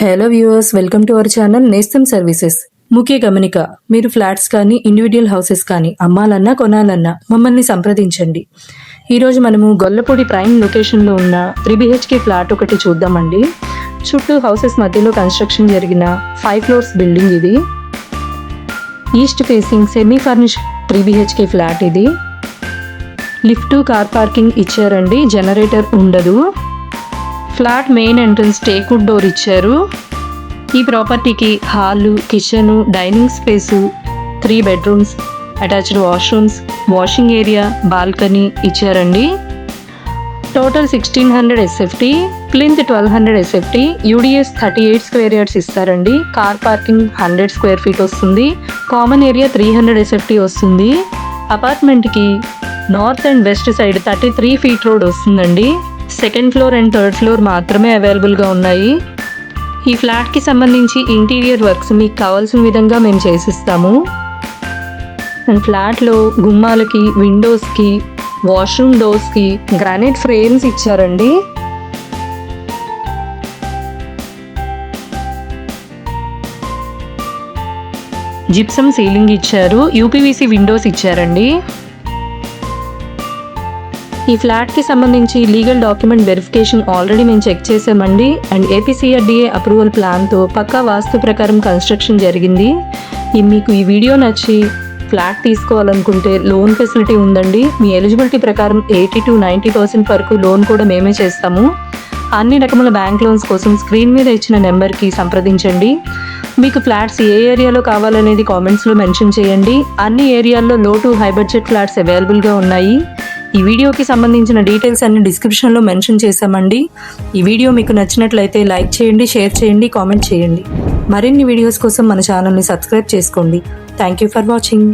Hello viewers, welcome to our channel నేస్తం services. ముఖ్య గమనిక, మీరు ఫ్లాట్స్ కానీ ఇండివిజువల్ హౌసెస్ కానీ అమ్మాలన్నా కొనాలన్నా మమ్మల్ని సంప్రదించండి. ఈరోజు మనము గొల్లపూడి ప్రైమ్ లొకేషన్లో ఉన్న 3 BHK ఫ్లాట్ ఒకటి చూద్దామండి. చుట్టూ హౌసెస్ మధ్యలో కన్స్ట్రక్షన్ జరిగిన 5 floors బిల్డింగ్ ఇది. East facing semi furnish 3 BHK flat ఇది. లిఫ్ట్ కార్ పార్కింగ్ ఇచ్చారండి, జనరేటర్ ఉండదు. Flat main entrance teakwood door ఇచ్చారు. ఈ ప్రాపర్టీకి hall, kitchen, dining space, 3 bedrooms, attached washrooms, washing area, balcony ఇచ్చారండి. Total 1600 SFT, plinth 1200 SFT, UDS 38 square yards ఇస్తారండి. Car parking 100 square feet వస్తుంది. Common area 300 SFT వస్తుంది. అపార్ట్మెంట్కి north and west side 33 feet road వస్తుందండి. Second floor and third floor మాత్రమే అవైలబుల్గా ఉన్నాయి. ఈ ఫ్లాట్కి సంబంధించి ఇంటీరియర్ వర్క్స్ మీకు కావాల్సిన విధంగా మేము చేసిస్తాము. అండ్ ఫ్లాట్లో గుమ్మాలకి, విండోస్కి, వాష్రూమ్ డోర్స్కి గ్రానైట్ ఫ్రేమ్స్ ఇచ్చారండి. జిప్సమ్ సీలింగ్ ఇచ్చారు. UPVC విండోస్ ఇచ్చారండి. ఈ ఫ్లాట్కి సంబంధించి లీగల్ డాక్యుమెంట్ వెరిఫికేషన్ ఆల్రెడీ మేము చెక్ చేసామండి. అండ్ APCRDA అప్రూవల్ ప్లాన్తో పక్కా వాస్తు ప్రకారం కన్స్ట్రక్షన్ జరిగింది. మీకు ఈ వీడియో నచ్చి ఫ్లాట్ తీసుకోవాలనుకుంటే లోన్ ఫెసిలిటీ ఉందండి. మీ ఎలిజిబిలిటీ ప్రకారం 80 to 90% వరకు లోన్ కూడా మేమే చేస్తాము. అన్ని రకముల బ్యాంక్ లోన్స్ కోసం స్క్రీన్ మీద ఇచ్చిన నెంబర్కి సంప్రదించండి. మీకు ఫ్లాట్స్ ఏ ఏరియాలో కావాలనేది కామెంట్స్లో మెన్షన్ చేయండి. అన్ని ఏరియాల్లో లో టు హై బడ్జెట్ ఫ్లాట్స్ అవైలబుల్గా ఉన్నాయి. ఈ వీడియోకి సంబంధించిన డీటెయిల్స్ అన్ని డిస్క్రిప్షన్లో మెన్షన్ చేశామండి. ఈ వీడియో మీకు నచ్చినట్లయితే లైక్ చేయండి, షేర్ చేయండి, కామెంట్ చేయండి. మరిన్ని వీడియోస్ కోసం మన ఛానల్ని సబ్స్క్రైబ్ చేసుకోండి. Thank you for watching.